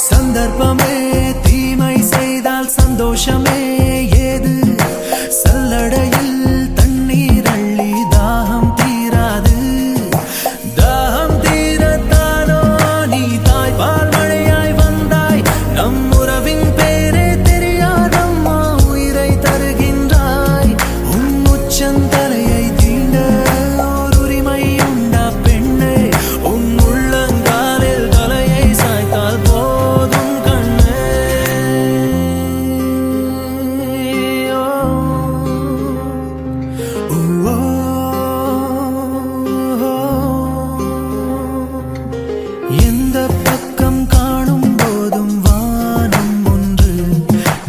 சந்தர்ப்பமே தீமை செய்தால் சந்தோஷமே ஏது சல்லடையில் தண்ணீர் அள்ளி தாகம் தீராது தாகம் தீரத்தானோ நீ தாய்பால் மழையாய் வந்தாய் நம் உறவின் பேரே தெரியாதம்மா உயிரை தருகின்றாய் உன் உச்சந்தலையை தீண்ட ஓர் உரிமை உண்டா பெண்ணே உன் உள்ளங்காலில் தலையை சாய்த்தால் போதும் கண்ணே எந்த பக்கம் காணும் போதும் வானம் ஒன்று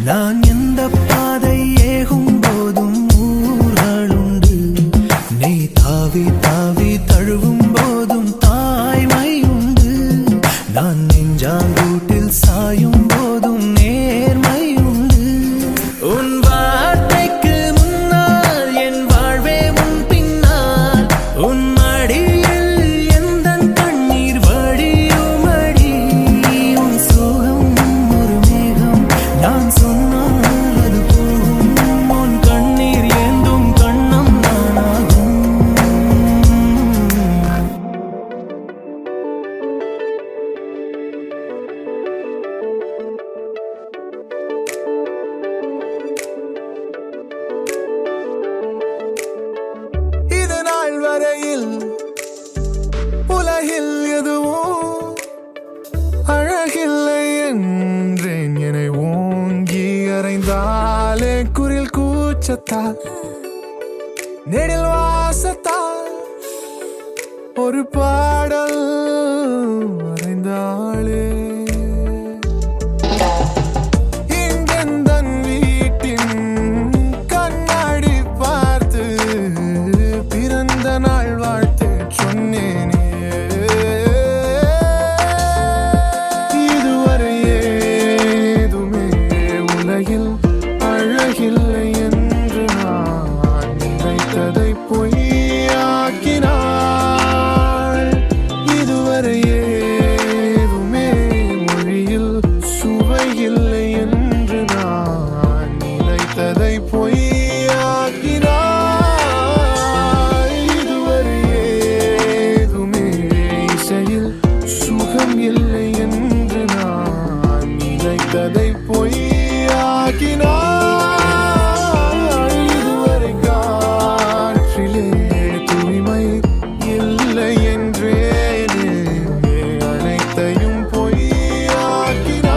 நான் எந்த பாதை ஏகும் போதும் ஊர்களுண்டு நீ தாவி தாவி தழுவும் போதும் தாய்மை உண்டு நான் நெஞ்சாங்கூட்டில் சாயும் போதும் நேர்மை உண்டு உன் வார்த்தைக்கு முன்னால் என் வாழ்வே உன் பின்னால் உன் மடியில் எந்தன் கண்ணீர் வடியும் அடி உன் சோகம் ஒரு மேகம் நான் சொன்னால் அது போகும் உன் கண்ணீர் ஏந்தும் கண்ணம் நானாகும் இது நாள் வரையில் உலகில் எதுவும் அழகில்லை என்றேன் என்னை ஓங்கி அறைந்தாலே குரில் கூச்சத்தால் நெடில் வாசத்தால் ஒரு பாடல் அறைந்தாளே இங்கெந்தன் வீட்டின் கண்ணாடி பார்த்து பிறந்த நாள் வாழ்த்து சொன்னேனே இதுவரை ஏதுமே உலகில் அழகில்லை என்று நான் நினைத்ததை பொய்யாக்கினாள் இதுவரை ஏதுமே பொய்யாக்கினாய். இதுவரை ஏதுமே இசையில் சுகம் இல்லை என்று நான் நினைத்ததை பொய்யாக்கினாய். இதுவரை காற்றிலே தூய்மை இல்லை என்றேனே அனைத்தையும் பொய்யாக்கினாய்.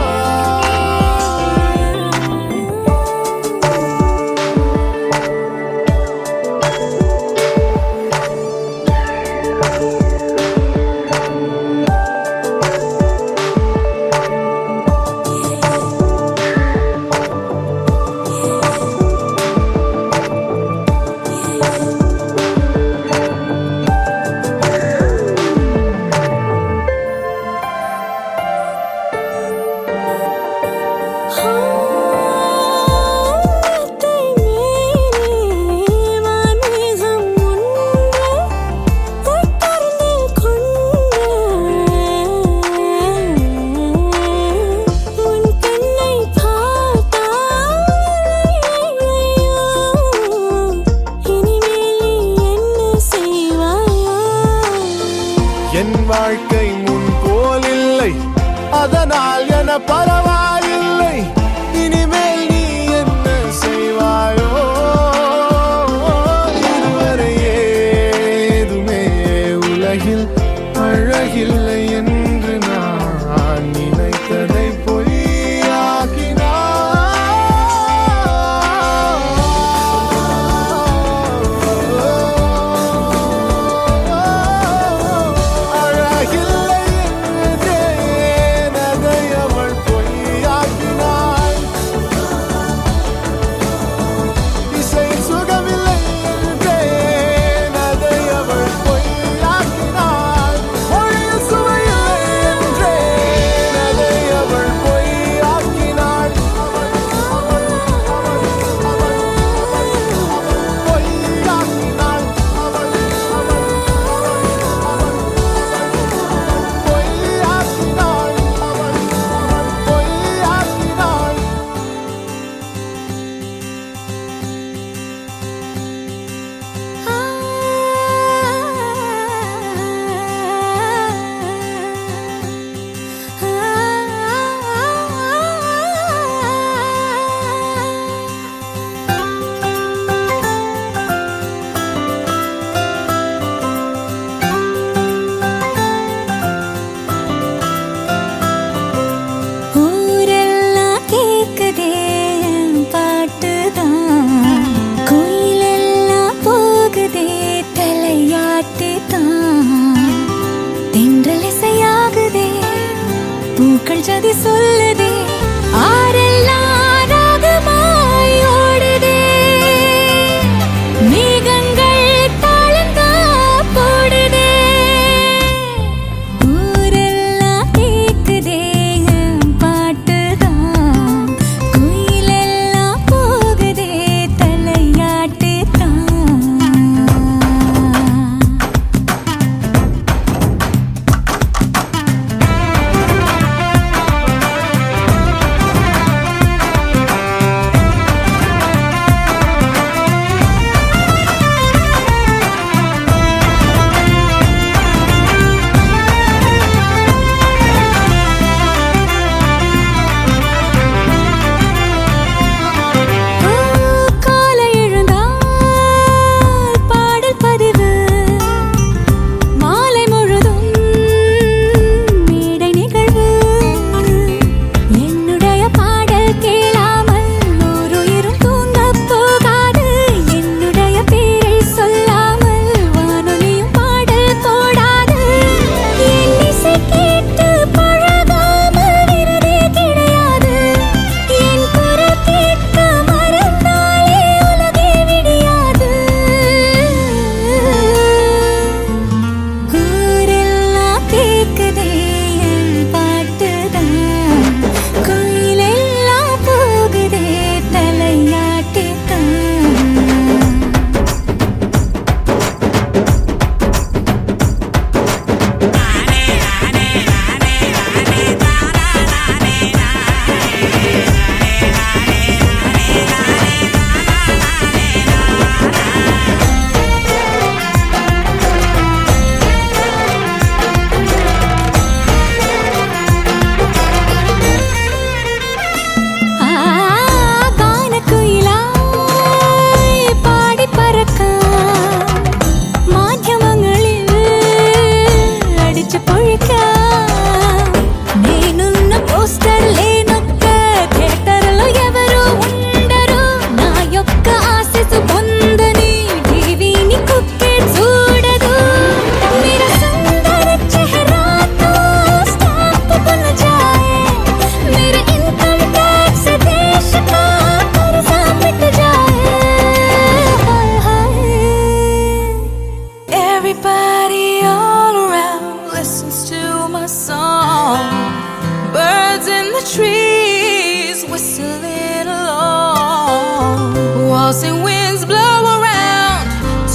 Pulsing winds blow around,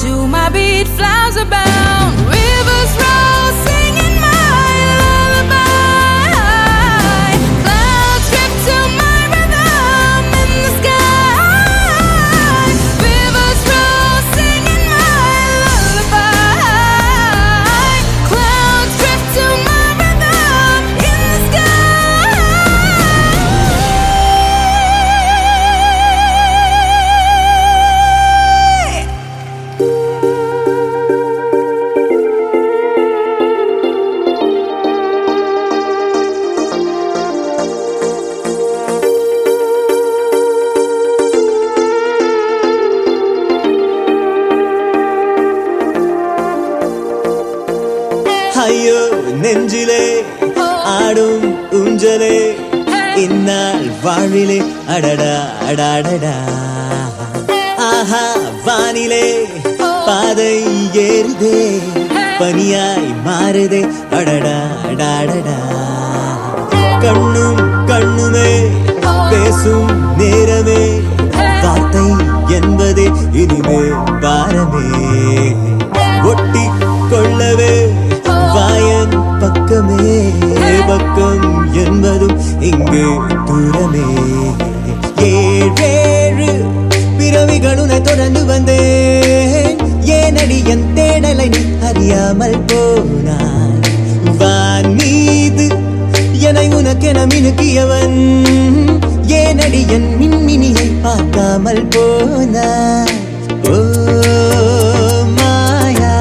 to my beat flowers abound. Rivers roll, singing my lullaby. Clouds drift to my rhythm in the sky. Rivers roll, singing my lullaby. Clouds drift to my rhythm in the sky. ஐயோ நெஞ்சிலே ஆடும் ஊஞ்சலே இந்நாள் வாழ்விலே அடடா அடாடடா ஆஹா வானிலே பாதை ஏறுதே பனியாய் மாறுதே அடடா அடாடடா கண்ணும் கண்ணுமே பேசும் நேரமே வார்த்தை என்பதே இனிமே பாரமே ஒட்டி கொள்ளவே வாயன் பக்கமே பக்கம் என்பதும் இங்கு தூரமே ஏழேழு பிறவிகளுனை தொடர்ந்து வந்தேன் ஏனடி என் தேடலை நீ அறியாமல் போனான் வான் மீது என்னை உனக்கென மினுக்கியவன் ஏனடி என் மின்மினியை பார்க்காமல் போனான் ஓ மாயா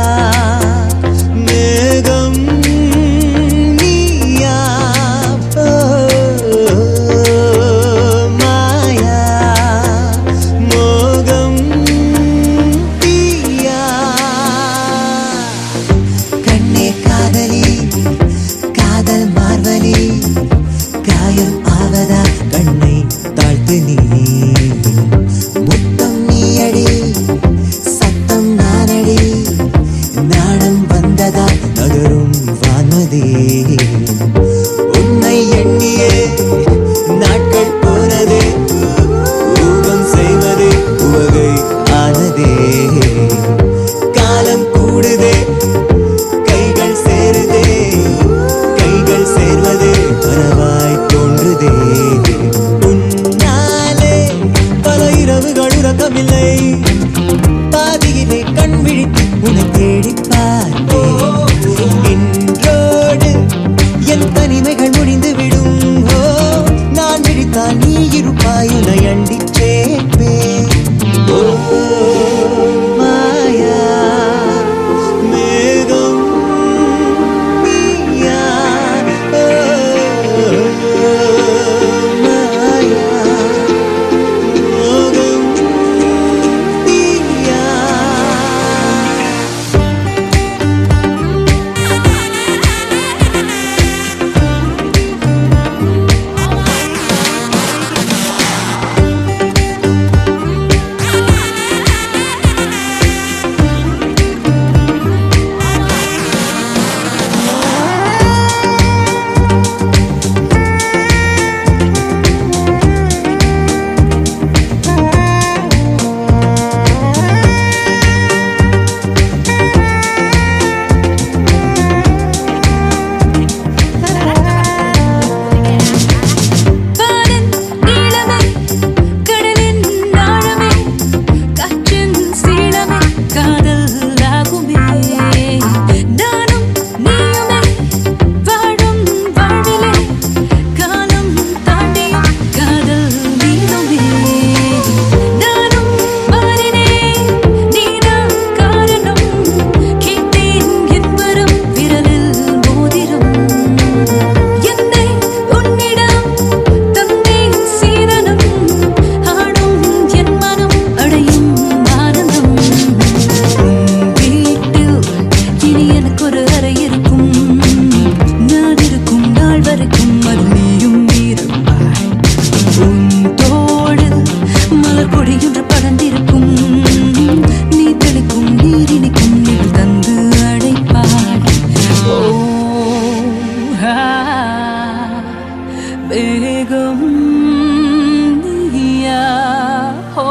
மேகம் நீயா ஓ மாயா மோகம் தீயா கண்ணே காதலி காதல் மார்வலி காயம் ஆவதா கண்ணை தாழ்த்து நீ முத்தம் நீயடி சத்தம் நானடி நாணம் வந்ததா நகரும் வான்மதி உன்னை எண்ணியே நாட்கள் போனதே ஊகம் செய்வதே உவகை ஆனதே காலம் கூடுதே கைகள் சேருதே கைகள் சேர்வதே கனவாய் தோன்றுதே உன்னாலே பல இரவுகள் உறக்கமில்லை பாதியிலே கண் விழித்து உன்னை தேடி பார்த்தேன் இன்றோடு என் தனிமைகள் முடிந்து விடும் ஓ நான் விழித்தால் நீ இருப்பாய் உன்னை அண்டி சேர்ப்பேன் ஓ மாயா மேகம் நீயா ஓ மாயா மோகம் தீயா வானின் நீளமே கடலின் ஆழமே காற்றின் சீலமே காதல் ஆகுமே நானும் நீயுமே வாழும் வாழ்விலே காலம் தாண்டியும் காதல் நீளுமே நானும் மாறினேன் நீதான் காரணம் கேட்டேன் என் வரம் விரலில் மோதிரம் என்னை உன்னிடம் தந்தேன் சீதனம் ஆடும் என் மனம் அடையும் ஆனந்தம் வீட்டில் இனி எனக்கு ஒரு அறை இருக்கும் நான் இருக்கும் நாள் வரைக்கும் அது நீயும் இருப்பாய் உன் தோளில் மலர் கொடியொன்று படர்ந்திருக்கும் நீ தெளிக்கும் நீரினிக்கும் நீள் தந்து அடைப்பாய் ஓ மேகம் நீயா ஓ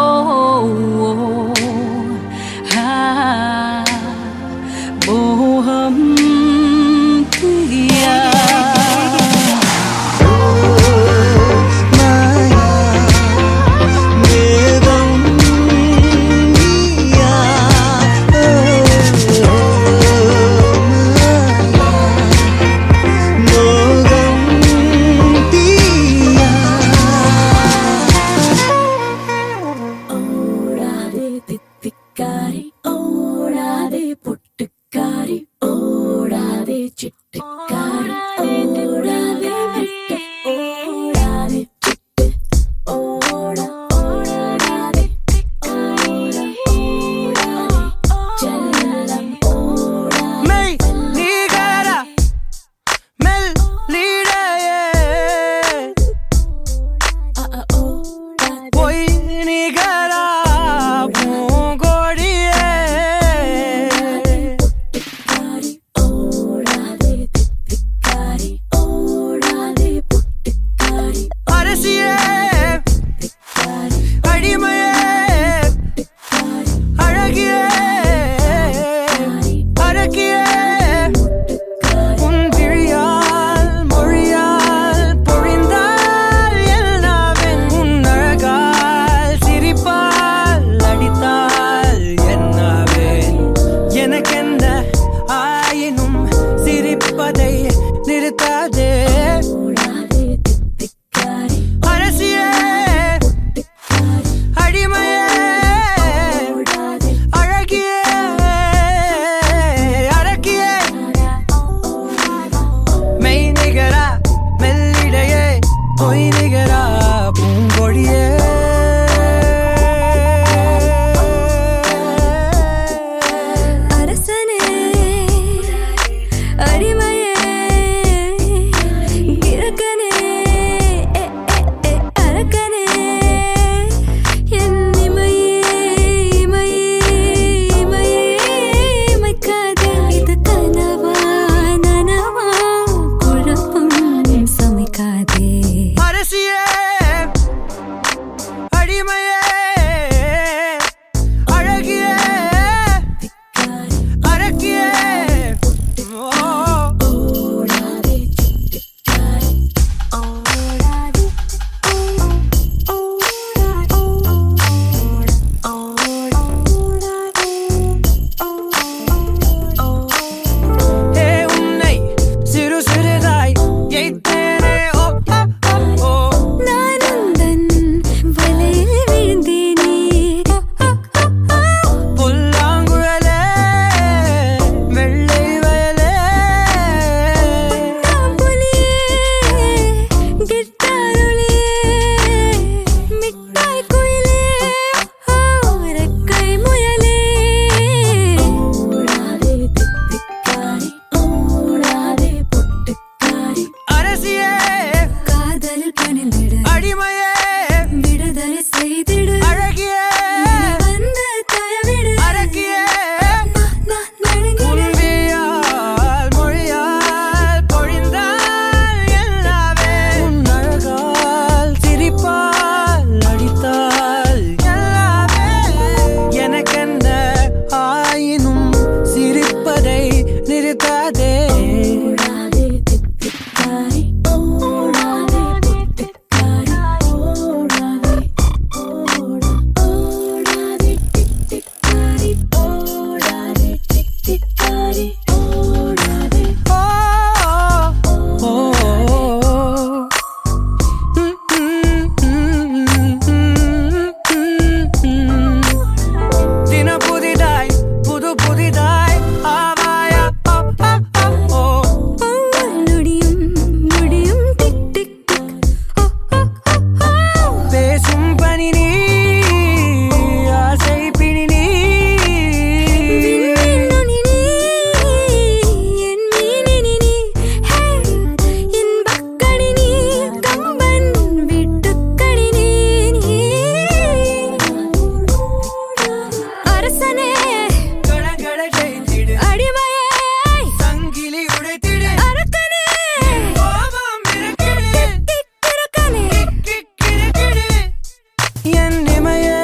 என் இமையே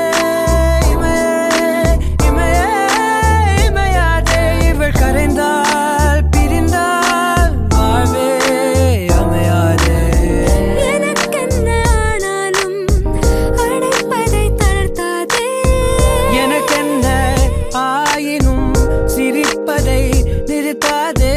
இமையே இமையே இமையாதே இவள் கரைந்தால் பிரிந்தால் வாழ்வே அமையாதே எனக்கென்ன ஆனாலும் அடைப்பதை தளர்த்தாதே எனக்கென்ன ஆயினும் சிரிப்பதை நிறுத்தாதே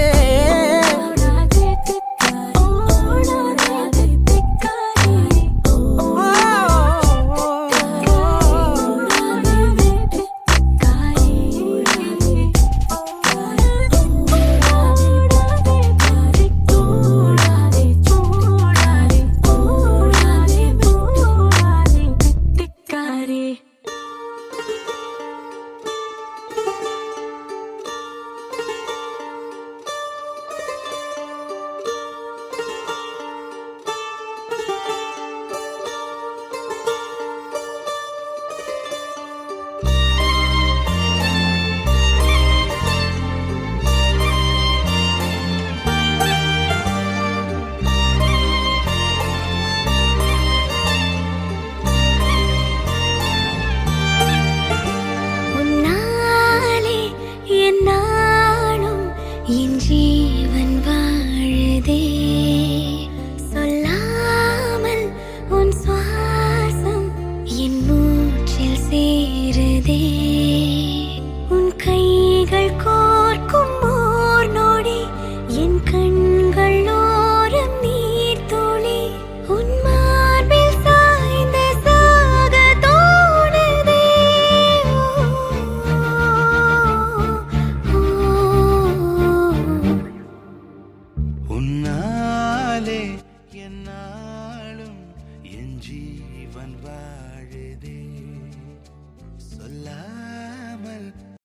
உன்னாலே என்னாலும் என் ஜீவன் வாழுதே சொல்லாமல் உன் சுவாசம் என் மூச்சில் சேருதே உன் கைகள் கோர்க்கும் ஓர் நொடி என் கண்கள் ஓரம் நீர் துளி உன் மார்பில் சாய்ந்து சாக தோணுதே உன்னாலே என்னாலும் என் ஜீவன் வாழுதே